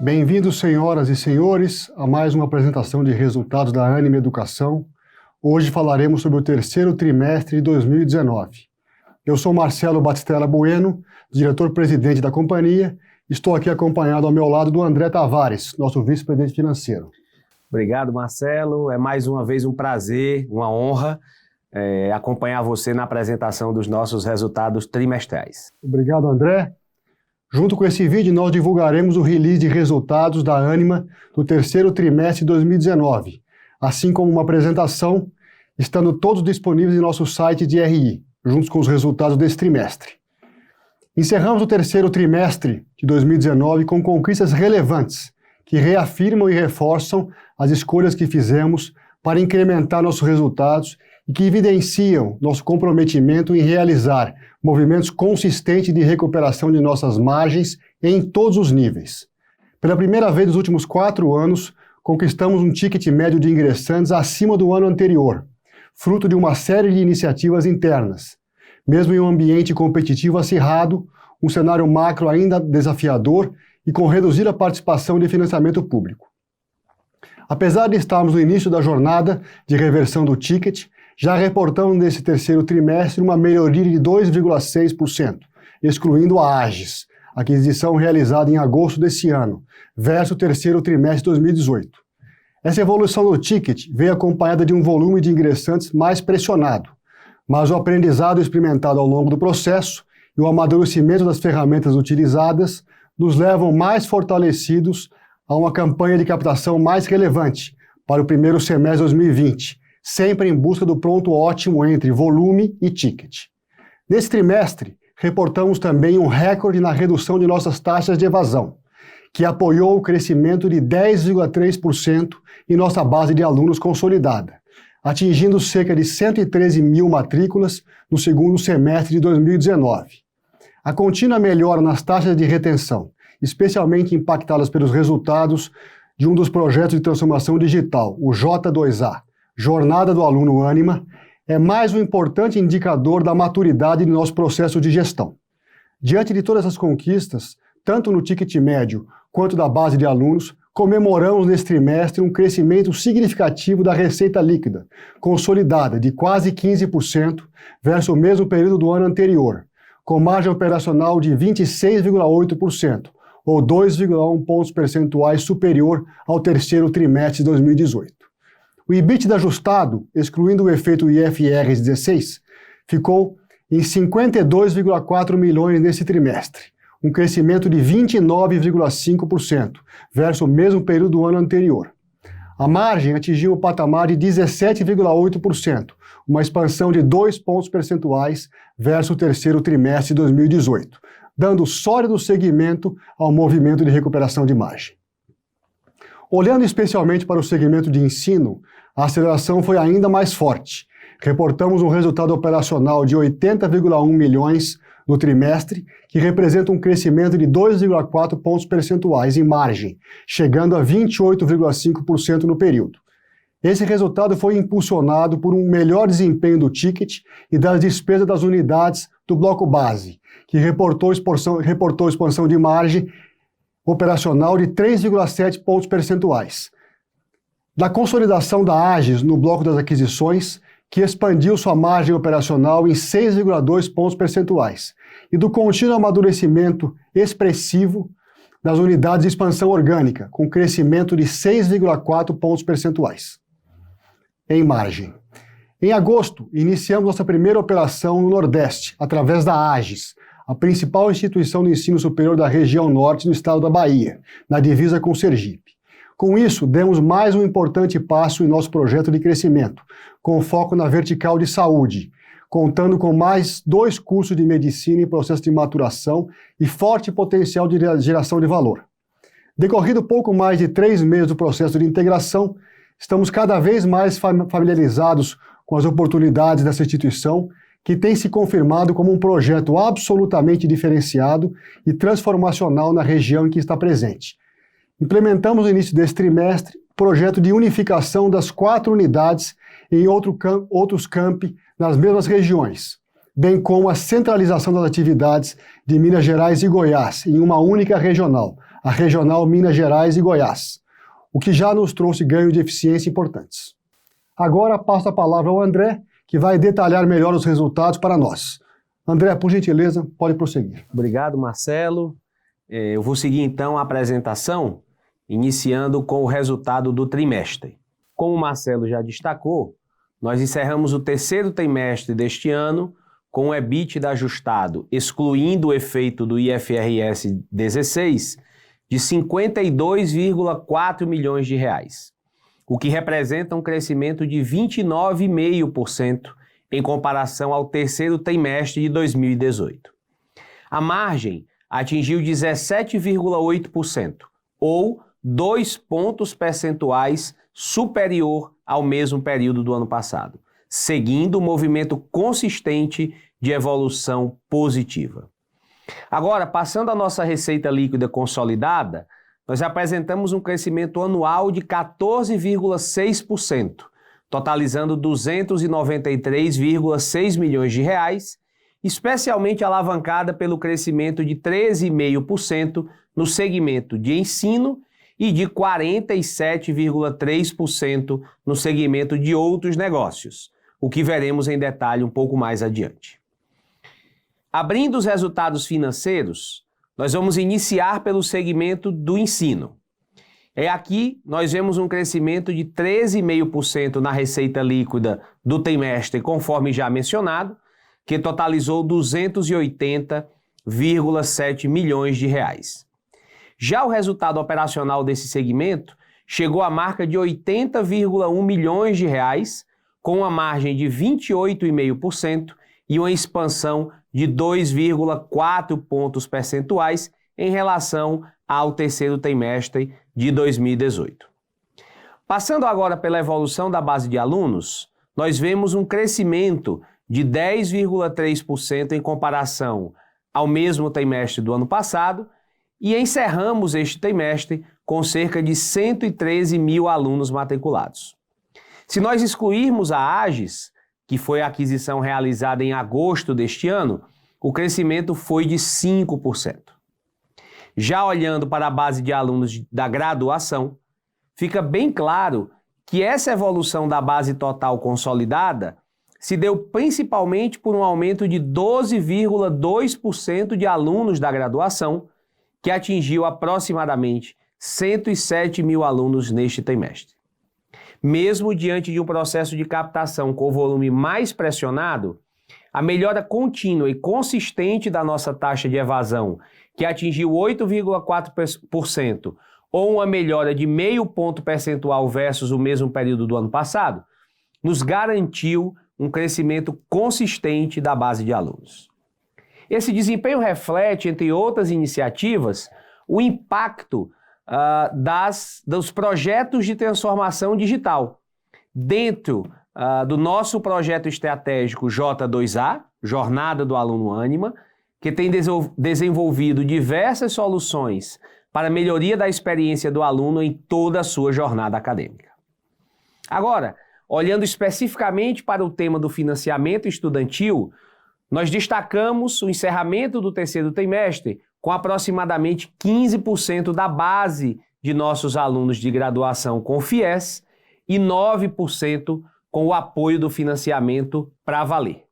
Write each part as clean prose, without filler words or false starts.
Bem-vindos, senhoras e senhores, a mais uma apresentação de resultados da Ânima Educação. Hoje falaremos sobre o terceiro trimestre de 2019. Eu sou Marcelo Batistella Bueno, diretor-presidente da companhia. Estou aqui acompanhado ao meu lado do André Tavares, nosso vice-presidente financeiro. Obrigado, Marcelo. É mais uma vez um prazer, uma honra acompanhar você na apresentação dos nossos resultados trimestrais. Obrigado, André. Junto com esse vídeo, nós divulgaremos o release de resultados da Ânima do terceiro trimestre de 2019, assim como uma apresentação, estando todos disponíveis em nosso site de RI, juntos com os resultados desse trimestre. Encerramos o terceiro trimestre de 2019 com conquistas relevantes, que reafirmam e reforçam as escolhas que fizemos para incrementar nossos resultados e que evidenciam nosso comprometimento em realizar movimentos consistentes de recuperação de nossas margens em todos os níveis. Pela primeira vez nos últimos 4 anos, conquistamos um ticket médio de ingressantes acima do ano anterior, fruto de uma série de iniciativas internas. Mesmo em um ambiente competitivo acirrado, um cenário macro ainda desafiador e com reduzida participação de financiamento público. Apesar de estarmos no início da jornada de reversão do ticket, já reportamos nesse terceiro trimestre uma melhoria de 2,6%, excluindo a Agis, aquisição realizada em agosto desse ano, versus o terceiro trimestre de 2018. Essa evolução do ticket veio acompanhada de um volume de ingressantes mais pressionado, mas o aprendizado experimentado ao longo do processo e o amadurecimento das ferramentas utilizadas nos levam mais fortalecidos a uma campanha de captação mais relevante para o primeiro semestre de 2020, sempre em busca do pronto ótimo entre volume e ticket. Nesse trimestre, reportamos também um recorde na redução de nossas taxas de evasão, que apoiou o crescimento de 10,3% em nossa base de alunos consolidada, atingindo cerca de 113 mil matrículas no segundo semestre de 2019. A contínua melhora nas taxas de retenção, especialmente impactadas pelos resultados de um dos projetos de transformação digital, o J2A, Jornada do Aluno Ânima, é mais um importante indicador da maturidade do nosso processo de gestão. Diante de todas essas conquistas, tanto no ticket médio quanto da base de alunos, comemoramos neste trimestre um crescimento significativo da receita líquida, consolidada de quase 15% versus o mesmo período do ano anterior, com margem operacional de 26,8%, ou 2,1 pontos percentuais superior ao terceiro trimestre de 2018. O EBITDA ajustado, excluindo o efeito IFRS 16, ficou em 52,4 milhões nesse trimestre, um crescimento de 29,5% versus o mesmo período do ano anterior. A margem atingiu o patamar de 17,8%, uma expansão de 2 pontos percentuais versus o terceiro trimestre de 2018, dando sólido seguimento ao movimento de recuperação de margem. Olhando especialmente para o segmento de ensino, a aceleração foi ainda mais forte. Reportamos um resultado operacional de 80,1 milhões no trimestre, que representa um crescimento de 2,4 pontos percentuais em margem, chegando a 28,5% no período. Esse resultado foi impulsionado por um melhor desempenho do ticket e das despesas das unidades do bloco base, que reportou expansão de margem operacional de 3,7 pontos percentuais. Da consolidação da Agis no bloco das aquisições, que expandiu sua margem operacional em 6,2 pontos percentuais, e do contínuo amadurecimento expressivo das unidades de expansão orgânica, com crescimento de 6,4 pontos percentuais em margem. Em agosto, iniciamos nossa primeira operação no Nordeste, através da Agis, a principal instituição de ensino superior da região norte do estado da Bahia, na divisa com Sergipe. Com isso, demos mais um importante passo em nosso projeto de crescimento, com foco na vertical de saúde, contando com mais 2 cursos de medicina em processo de maturação e forte potencial de geração de valor. Decorrido pouco mais de 3 meses do processo de integração, estamos cada vez mais familiarizados com as oportunidades dessa instituição, que tem se confirmado como um projeto absolutamente diferenciado e transformacional na região em que está presente. Implementamos no início deste trimestre o projeto de unificação das 4 unidades em outros campi nas mesmas regiões, bem como a centralização das atividades de Minas Gerais e Goiás em uma única regional, a regional Minas Gerais e Goiás, o que já nos trouxe ganhos de eficiência importantes. Agora passo a palavra ao André, que vai detalhar melhor os resultados para nós. André, por gentileza, pode prosseguir. Obrigado, Marcelo. Eu vou seguir então a apresentação, iniciando com o resultado do trimestre. Como o Marcelo já destacou, nós encerramos o terceiro trimestre deste ano com o EBITDA ajustado, excluindo o efeito do IFRS 16, de 52,4 milhões de reais, o que representa um crescimento de 29,5% em comparação ao terceiro trimestre de 2018. A margem atingiu 17,8%, ou 2 pontos percentuais superior ao mesmo período do ano passado, seguindo um movimento consistente de evolução positiva. Agora, passando à nossa receita líquida consolidada, nós apresentamos um crescimento anual de 14,6%, totalizando 293,6 milhões de reais, especialmente alavancada pelo crescimento de 13,5% no segmento de ensino e de 47,3% no segmento de outros negócios, o que veremos em detalhe um pouco mais adiante. Abrindo os resultados financeiros, nós vamos iniciar pelo segmento do ensino. Aqui nós vemos um crescimento de 13,5% na receita líquida do trimestre, conforme já mencionado, que totalizou 280,7 milhões de reais. Já o resultado operacional desse segmento chegou à marca de 80,1 milhões de reais, com uma margem de 28,5% e uma expansão de 2,4 pontos percentuais em relação ao terceiro trimestre de 2018. Passando agora pela evolução da base de alunos, nós vemos um crescimento de 10,3% em comparação ao mesmo trimestre do ano passado e encerramos este trimestre com cerca de 113 mil alunos matriculados. Se nós excluirmos a AGES, que foi a aquisição realizada em agosto deste ano, o crescimento foi de 5%. Já olhando para a base de alunos da graduação, fica bem claro que essa evolução da base total consolidada se deu principalmente por um aumento de 12,2% de alunos da graduação, que atingiu aproximadamente 107 mil alunos neste trimestre. Mesmo diante de um processo de captação com volume mais pressionado, a melhora contínua e consistente da nossa taxa de evasão, que atingiu 8,4%, ou uma melhora de 0,5 ponto percentual versus o mesmo período do ano passado, nos garantiu um crescimento consistente da base de alunos. Esse desempenho reflete, entre outras iniciativas, o impacto dos projetos de transformação digital. Dentro do nosso projeto estratégico J2A, Jornada do Aluno Ânima, que tem desenvolvido diversas soluções para a melhoria da experiência do aluno em toda a sua jornada acadêmica. Agora, olhando especificamente para o tema do financiamento estudantil, nós destacamos o encerramento do terceiro trimestre com aproximadamente 15% da base de nossos alunos de graduação com FIES e 9% com o apoio do financiamento para valer.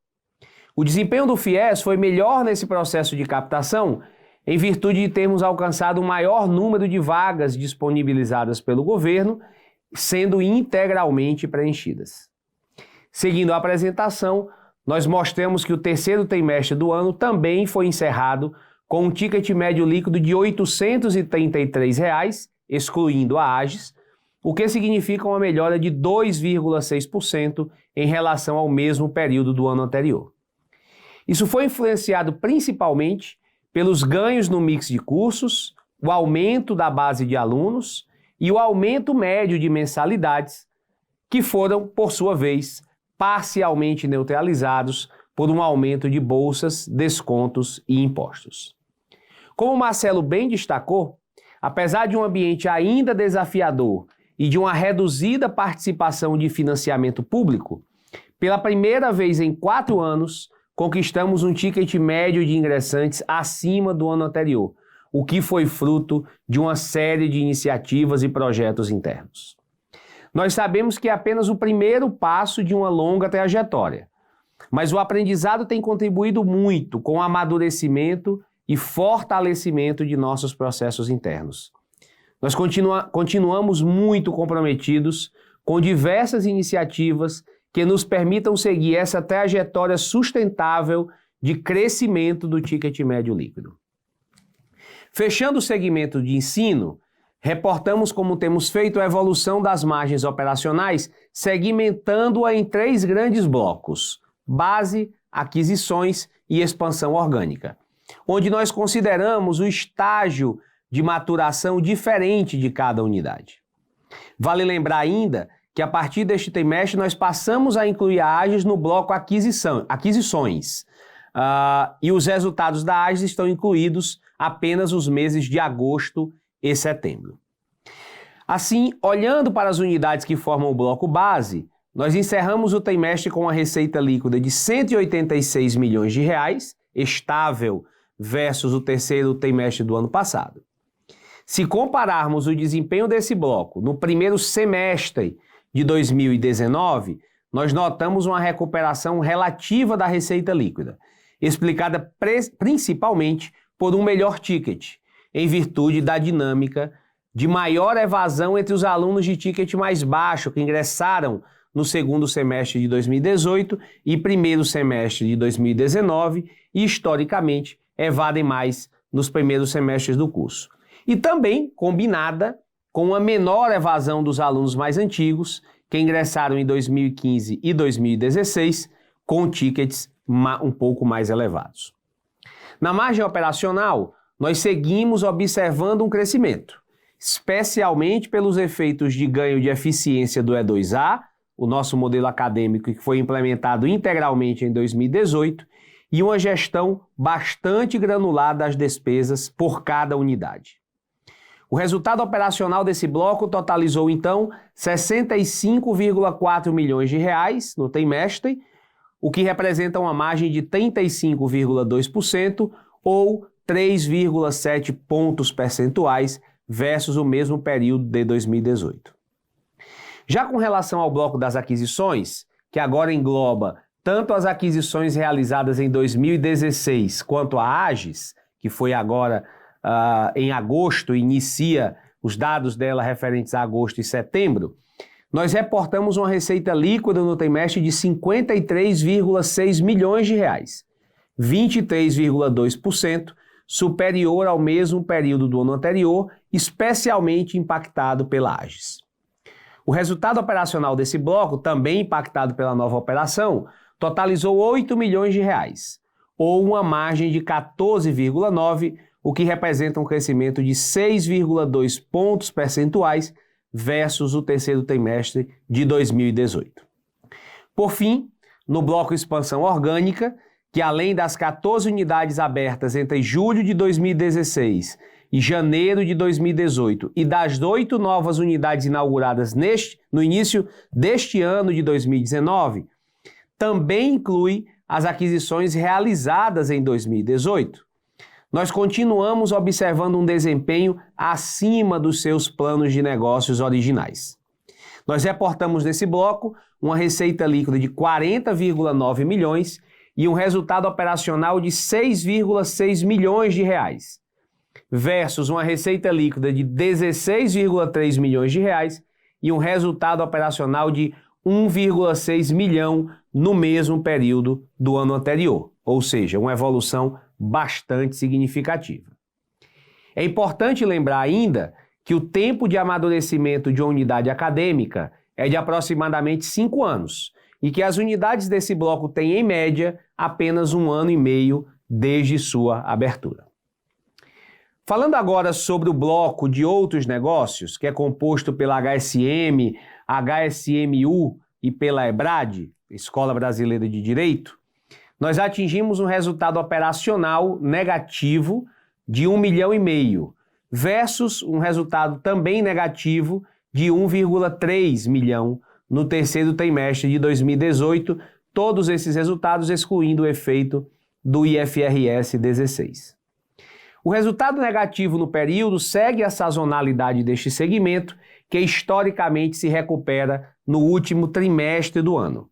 O desempenho do FIES foi melhor nesse processo de captação em virtude de termos alcançado um maior número de vagas disponibilizadas pelo governo, sendo integralmente preenchidas. Seguindo a apresentação, nós mostramos que o terceiro trimestre do ano também foi encerrado com um ticket médio líquido de R$ 833, excluindo a AGES, o que significa uma melhora de 2,6% em relação ao mesmo período do ano anterior. Isso foi influenciado principalmente pelos ganhos no mix de cursos, o aumento da base de alunos e o aumento médio de mensalidades, que foram, por sua vez, parcialmente neutralizados por um aumento de bolsas, descontos e impostos. Como o Marcelo bem destacou, apesar de um ambiente ainda desafiador e de uma reduzida participação de financiamento público, pela primeira vez em 4 anos, conquistamos um ticket médio de ingressantes acima do ano anterior, o que foi fruto de uma série de iniciativas e projetos internos. Nós sabemos que é apenas o primeiro passo de uma longa trajetória, mas o aprendizado tem contribuído muito com o amadurecimento e fortalecimento de nossos processos internos. Nós continuamos muito comprometidos com diversas iniciativas que nos permitam seguir essa trajetória sustentável de crescimento do ticket médio líquido. Fechando o segmento de ensino, reportamos como temos feito a evolução das margens operacionais, segmentando-a em 3 grandes blocos: base, aquisições e expansão orgânica, onde nós consideramos o estágio de maturação diferente de cada unidade. Vale lembrar ainda que a partir deste trimestre nós passamos a incluir a Aegis no bloco aquisições, e os resultados da Aegis estão incluídos apenas os meses de agosto e setembro. Assim, olhando para as unidades que formam o bloco base, nós encerramos o trimestre com uma receita líquida de R$ 186 milhões, estável versus o terceiro trimestre do ano passado. Se compararmos o desempenho desse bloco no primeiro semestre de 2019, nós notamos uma recuperação relativa da receita líquida, explicada principalmente por um melhor ticket, em virtude da dinâmica de maior evasão entre os alunos de ticket mais baixo que ingressaram no segundo semestre de 2018 e primeiro semestre de 2019 e, historicamente, evadem mais nos primeiros semestres do curso. E também combinada com uma menor evasão dos alunos mais antigos que ingressaram em 2015 e 2016 com tickets um pouco mais elevados. Na margem operacional, nós seguimos observando um crescimento, especialmente pelos efeitos de ganho de eficiência do E2A, o nosso modelo acadêmico que foi implementado integralmente em 2018, e uma gestão bastante granular das despesas por cada unidade. O resultado operacional desse bloco totalizou, então, R$ 65,4 milhões no trimestre, o que representa uma margem de 35,2% ou 3,7 pontos percentuais versus o mesmo período de 2018. Já com relação ao bloco das aquisições, que agora engloba tanto as aquisições realizadas em 2016 quanto a Aegis, que foi agora em agosto, inicia os dados dela referentes a agosto e setembro, nós reportamos uma receita líquida no trimestre de R$ 53,6 milhões, 23,2% superior ao mesmo período do ano anterior, especialmente impactado pela Aegis. O resultado operacional desse bloco, também impactado pela nova operação, totalizou R$ 8 milhões, ou uma margem de 14,9%, o que representa um crescimento de 6,2 pontos percentuais versus o terceiro trimestre de 2018. Por fim, no bloco expansão orgânica, que além das 14 unidades abertas entre julho de 2016 e janeiro de 2018 e das 8 novas unidades inauguradas no início deste ano de 2019, também inclui as aquisições realizadas em 2018. Nós continuamos observando um desempenho acima dos seus planos de negócios originais. Nós reportamos nesse bloco uma receita líquida de R$ 40,9 milhões e um resultado operacional de R$ 6,6 milhões, versus uma receita líquida de R$ 16,3 milhões e um resultado operacional de R$ 1,6 milhão no mesmo período do ano anterior, ou seja, uma evolução bastante significativa. É importante lembrar ainda que o tempo de amadurecimento de uma unidade acadêmica é de aproximadamente 5 anos e que as unidades desse bloco têm, em média, apenas 1 ano e meio desde sua abertura. Falando agora sobre o bloco de outros negócios, que é composto pela HSM, HSMU e pela EBRAD, Escola Brasileira de Direito, nós atingimos um resultado operacional negativo de R$ 1,5 milhão, versus um resultado também negativo de R$ 1,3 milhão no terceiro trimestre de 2018, todos esses resultados excluindo o efeito do IFRS 16. O resultado negativo no período segue a sazonalidade deste segmento, que historicamente se recupera no último trimestre do ano.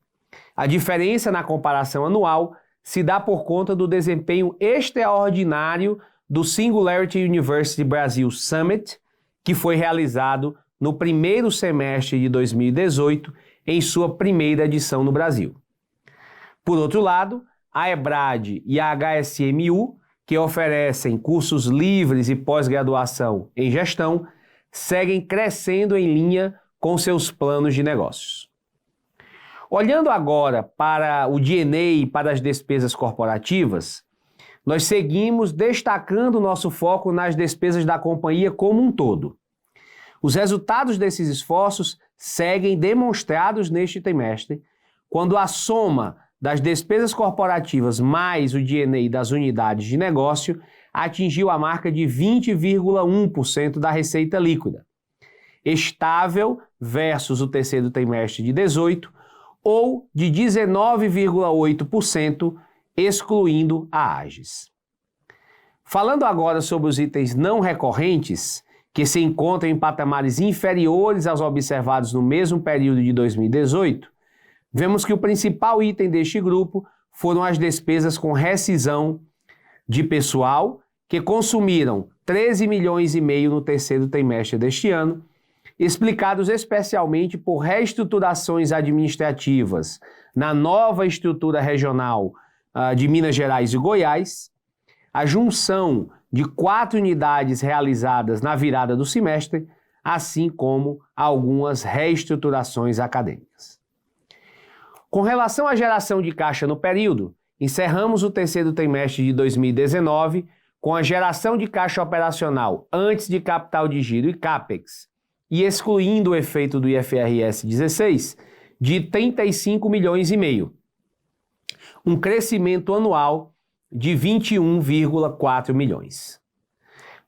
A diferença na comparação anual se dá por conta do desempenho extraordinário do Singularity University Brasil Summit, que foi realizado no primeiro semestre de 2018, em sua primeira edição no Brasil. Por outro lado, a EBRAD e a HSMU, que oferecem cursos livres e pós-graduação em gestão, seguem crescendo em linha com seus planos de negócios. Olhando agora para o D&A e para as despesas corporativas, nós seguimos destacando nosso foco nas despesas da companhia como um todo. Os resultados desses esforços seguem demonstrados neste trimestre, quando a soma das despesas corporativas mais o D&A das unidades de negócio atingiu a marca de 20,1% da receita líquida, estável versus o terceiro trimestre de 18, ou de 19,8%, excluindo a AGES. Falando agora sobre os itens não recorrentes, que se encontram em patamares inferiores aos observados no mesmo período de 2018, vemos que o principal item deste grupo foram as despesas com rescisão de pessoal, que consumiram 13 milhões e meio no terceiro trimestre deste ano, explicados especialmente por reestruturações administrativas na nova estrutura regional de Minas Gerais e Goiás, a junção de 4 unidades realizadas na virada do semestre, assim como algumas reestruturações acadêmicas. Com relação à geração de caixa no período, encerramos o terceiro trimestre de 2019 com a geração de caixa operacional antes de capital de giro e CAPEX, e excluindo o efeito do IFRS 16, de 35 milhões e meio, um crescimento anual de 21,4 milhões.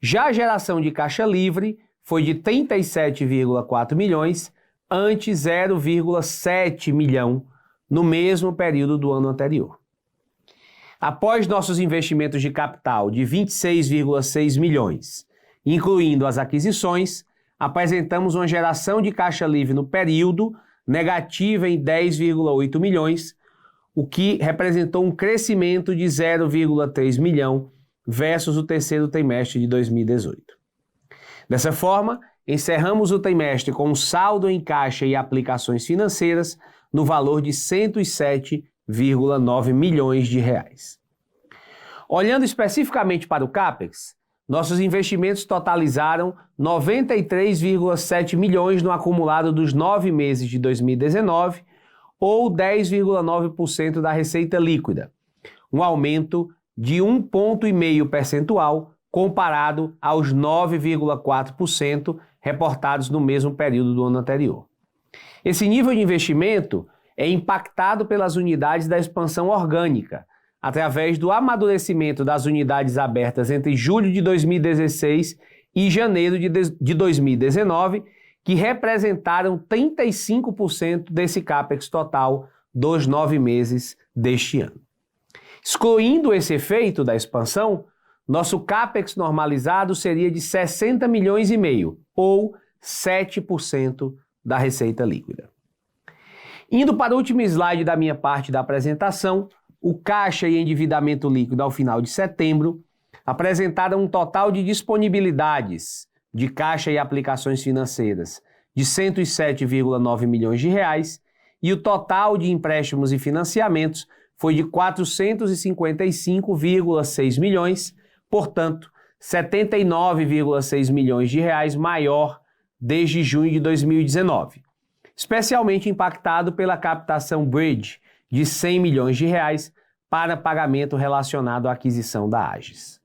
Já a geração de caixa livre foi de 37,4 milhões, ante 0,7 milhão no mesmo período do ano anterior. Após nossos investimentos de capital de 26,6 milhões, incluindo as aquisições, apresentamos uma geração de caixa livre no período negativa em 10,8 milhões, o que representou um crescimento de 0,3 milhão versus o terceiro trimestre de 2018. Dessa forma, encerramos o trimestre com um saldo em caixa e aplicações financeiras no valor de 107,9 milhões de reais. Olhando especificamente para o CAPEX, nossos investimentos totalizaram 93,7 milhões no acumulado dos 9 meses de 2019, ou 10,9% da receita líquida, um aumento de 1,5 ponto percentual comparado aos 9,4% reportados no mesmo período do ano anterior. Esse nível de investimento é impactado pelas unidades da expansão orgânica, através do amadurecimento das unidades abertas entre julho de 2016 e janeiro de 2019, que representaram 35% desse CAPEX total dos 9 meses deste ano. Excluindo esse efeito da expansão, nosso CAPEX normalizado seria de 60 milhões e meio, ou 7% da receita líquida. Indo para o último slide da minha parte da apresentação, o caixa e endividamento líquido ao final de setembro apresentaram um total de disponibilidades de caixa e aplicações financeiras de 107,9 milhões de reais e o total de empréstimos e financiamentos foi de 455,6 milhões, portanto, 79,6 milhões de reais maior desde junho de 2019, especialmente impactado pela captação Bridge de 100 milhões de reais para pagamento relacionado à aquisição da AGES.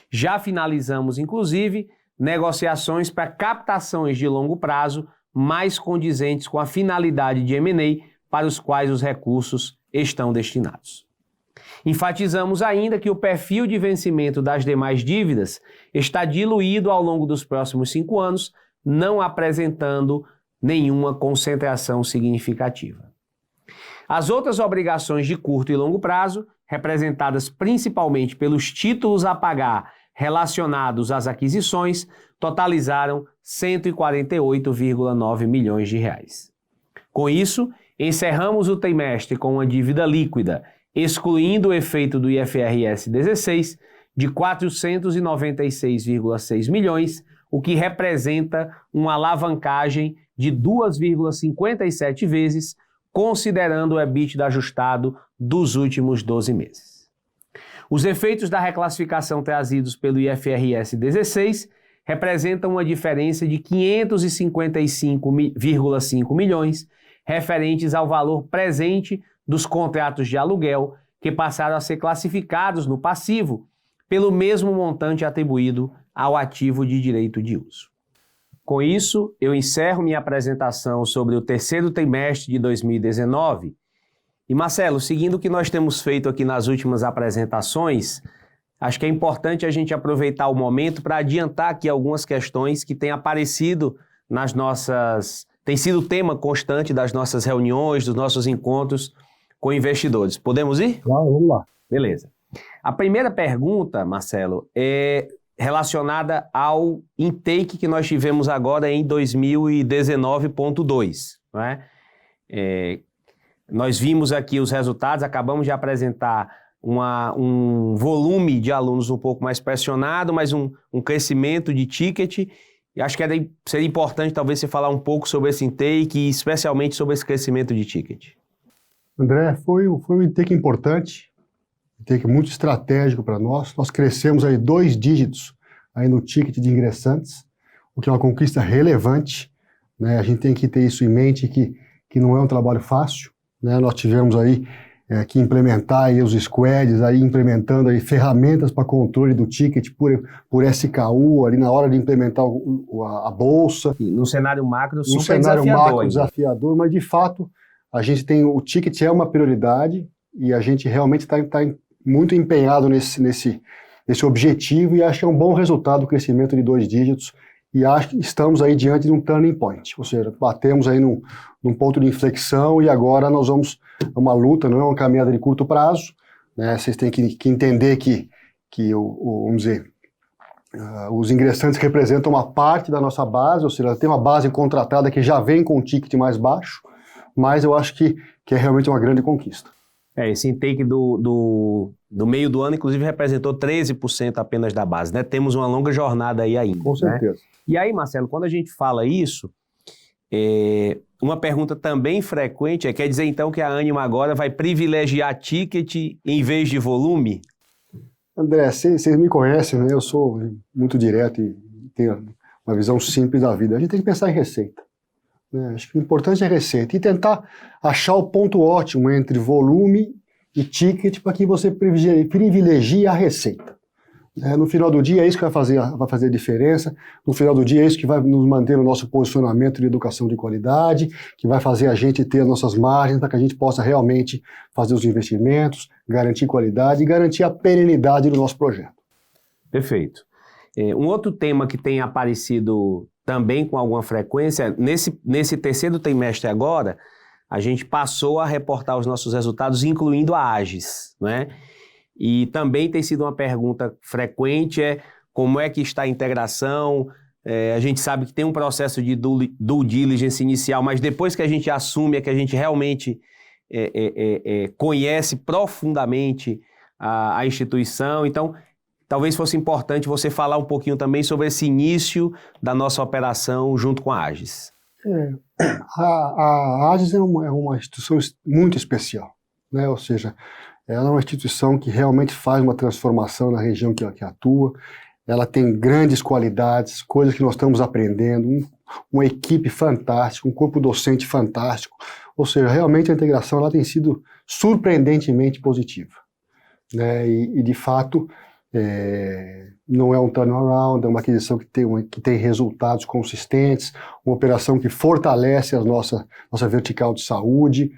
Já finalizamos, inclusive, negociações para captações de longo prazo mais condizentes com a finalidade de M&A para os quais os recursos estão destinados. Enfatizamos ainda que o perfil de vencimento das demais dívidas está diluído ao longo dos próximos 5 anos, não apresentando nenhuma concentração significativa. As outras obrigações de curto e longo prazo, representadas principalmente pelos títulos a pagar relacionados às aquisições totalizaram 148,9 milhões de reais. Com isso, encerramos o trimestre com uma dívida líquida, excluindo o efeito do IFRS 16, de 496,6 milhões, o que representa uma alavancagem de 2,57 vezes, considerando o EBITDA ajustado dos últimos 12 meses. Os efeitos da reclassificação trazidos pelo IFRS 16 representam uma diferença de 555,5 milhões, referentes ao valor presente dos contratos de aluguel, que passaram a ser classificados no passivo pelo mesmo montante atribuído ao ativo de direito de uso. Com isso, eu encerro minha apresentação sobre o terceiro trimestre de 2019. E Marcelo, seguindo o que nós temos feito aqui nas últimas apresentações, acho que é importante a gente aproveitar o momento para adiantar aqui algumas questões que têm aparecido tem sido tema constante das nossas reuniões, dos nossos encontros com investidores. Podemos ir? Claro, vamos lá. Beleza. A primeira pergunta, Marcelo, é relacionada ao intake que nós tivemos agora em 2019.2, não é? Nós vimos aqui os resultados, acabamos de apresentar um volume de alunos um pouco mais pressionado, mas um crescimento de ticket. E acho que seria importante talvez você falar um pouco sobre esse intake e especialmente sobre esse crescimento de ticket. André, foi um intake importante, um intake muito estratégico para nós. Nós crescemos aí 2 dígitos aí no ticket de ingressantes, o que é uma conquista relevante, né? A gente tem que ter isso em mente, que não é um trabalho fácil, né? Nós tivemos aí que implementar aí os squads, aí implementando aí ferramentas para controle do ticket por SKU, ali na hora de implementar a bolsa. E num cenário macro super cenário desafiador. Macro desafiador, mas de fato a gente tem, o ticket é uma prioridade e a gente realmente está muito empenhado nesse objetivo e acho que é um bom resultado o crescimento de 2 dígitos e acho que estamos aí diante de um turning point, ou seja, batemos aí num ponto de inflexão e agora nós vamos, é uma luta, não é uma caminhada de curto prazo, né? Vocês têm que entender que vamos dizer, os ingressantes representam uma parte da nossa base, ou seja, tem uma base contratada que já vem com um ticket mais baixo, mas eu acho que é realmente uma grande conquista. Esse intake do meio do ano, inclusive, representou 13% apenas da base, né? Temos uma longa jornada aí ainda. Com certeza. Né? E aí, Marcelo, quando a gente fala isso, uma pergunta também frequente quer dizer então que a Ânima agora vai privilegiar ticket em vez de volume? André, vocês me conhecem, né? Eu sou muito direto e tenho uma visão simples da vida. A gente tem que pensar em receita. Né? Acho que o importante é receita e tentar achar o ponto ótimo entre volume e ticket para que você privilegie a receita. No final do dia é isso que vai fazer a diferença, no final do dia é isso que vai nos manter no nosso posicionamento de educação de qualidade, que vai fazer a gente ter as nossas margens para que a gente possa realmente fazer os investimentos, garantir qualidade e garantir a perenidade do nosso projeto. Perfeito. Um outro tema que tem aparecido também com alguma frequência, nesse terceiro trimestre agora, a gente passou a reportar os nossos resultados, incluindo a Agis, né? E também tem sido uma pergunta frequente, como é que está a integração? A gente sabe que tem um processo de due diligence inicial, mas depois que a gente assume, é que a gente realmente conhece profundamente a instituição. Então, talvez fosse importante você falar um pouquinho também sobre esse início da nossa operação junto com a Agis. A Agis é uma instituição muito especial, né? Ou seja, ela é uma instituição que realmente faz uma transformação na região que atua, ela tem grandes qualidades, coisas que nós estamos aprendendo, uma equipe fantástica, um corpo docente fantástico, ou seja, realmente a integração ela tem sido surpreendentemente positiva, né? E de fato, não é um turnaround, é uma aquisição que tem resultados consistentes, uma operação que fortalece a nossa vertical de saúde,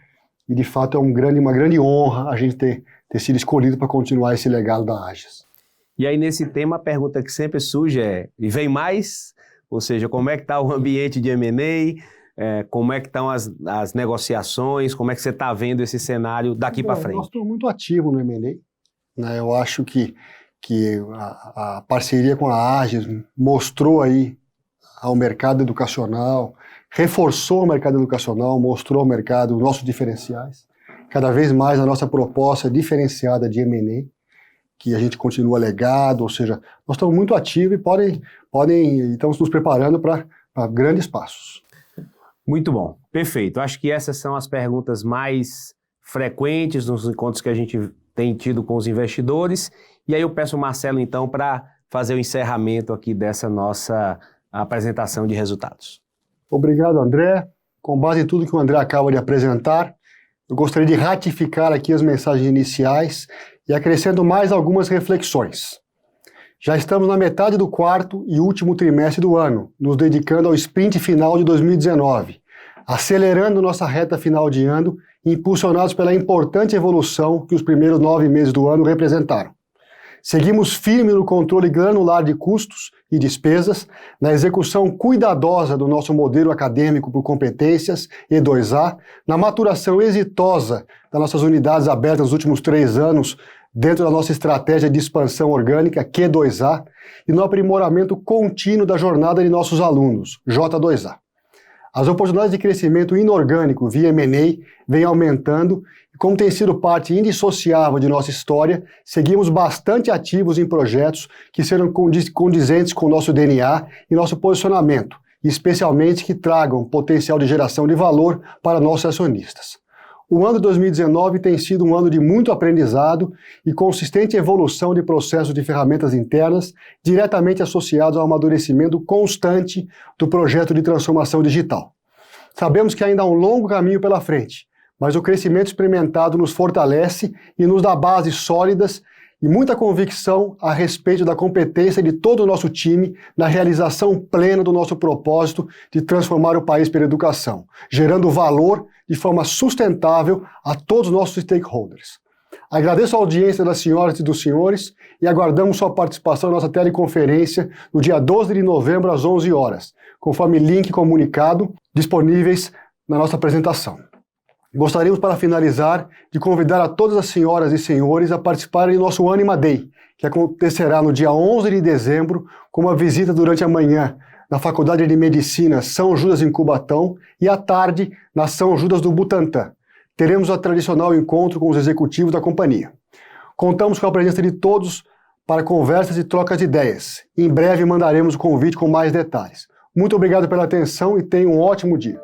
e de fato é uma grande honra a gente ter sido escolhido para continuar esse legado da Agis. E aí nesse tema a pergunta que sempre surge e vem mais? Ou seja, como é que está o ambiente de M&A, como é que estão as negociações, como é que você está vendo esse cenário daqui para frente? Nós estamos muito ativos no M&A, né? Eu acho que que a parceria com a AGES mostrou aí ao mercado educacional, reforçou o mercado educacional, mostrou ao mercado os nossos diferenciais. Cada vez mais a nossa proposta diferenciada de M&A, que a gente continua legado, ou seja, nós estamos muito ativos e estamos nos preparando para grandes passos. Muito bom, perfeito. Acho que essas são as perguntas mais frequentes nos encontros que a gente tem tido com os investidores. E aí eu peço o Marcelo, então, para fazer o encerramento aqui dessa nossa apresentação de resultados. Obrigado, André. Com base em tudo que o André acaba de apresentar, eu gostaria de ratificar aqui as mensagens iniciais e acrescento mais algumas reflexões. Já estamos na metade do quarto e último trimestre do ano, nos dedicando ao sprint final de 2019, acelerando nossa reta final de ano, impulsionados pela importante evolução que os primeiros 9 meses do ano representaram. Seguimos firme no controle granular de custos e despesas, na execução cuidadosa do nosso modelo acadêmico por competências E2A, na maturação exitosa das nossas unidades abertas nos últimos 3 anos, dentro da nossa estratégia de expansão orgânica Q2A, e no aprimoramento contínuo da jornada de nossos alunos, J2A. As oportunidades de crescimento inorgânico via M&A vêm aumentando e, como tem sido parte indissociável de nossa história, seguimos bastante ativos em projetos que serão condizentes com o nosso DNA e nosso posicionamento, e especialmente que tragam potencial de geração de valor para nossos acionistas. O ano de 2019 tem sido um ano de muito aprendizado e consistente evolução de processos de ferramentas internas diretamente associados ao amadurecimento constante do projeto de transformação digital. Sabemos que ainda há um longo caminho pela frente, mas o crescimento experimentado nos fortalece e nos dá bases sólidas e muita convicção a respeito da competência de todo o nosso time na realização plena do nosso propósito de transformar o país pela educação, gerando valor de forma sustentável a todos os nossos stakeholders. Agradeço a audiência das senhoras e dos senhores e aguardamos sua participação na nossa teleconferência no dia 12 de novembro às 11 horas, conforme link comunicado disponíveis na nossa apresentação. Gostaríamos, para finalizar, de convidar a todas as senhoras e senhores a participarem do nosso Anima Day, que acontecerá no dia 11 de dezembro, com uma visita durante a manhã na Faculdade de Medicina São Judas em Cubatão e à tarde na São Judas do Butantã. Teremos o tradicional encontro com os executivos da companhia. Contamos com a presença de todos para conversas e trocas de ideias. Em breve mandaremos o convite com mais detalhes. Muito obrigado pela atenção e tenham um ótimo dia.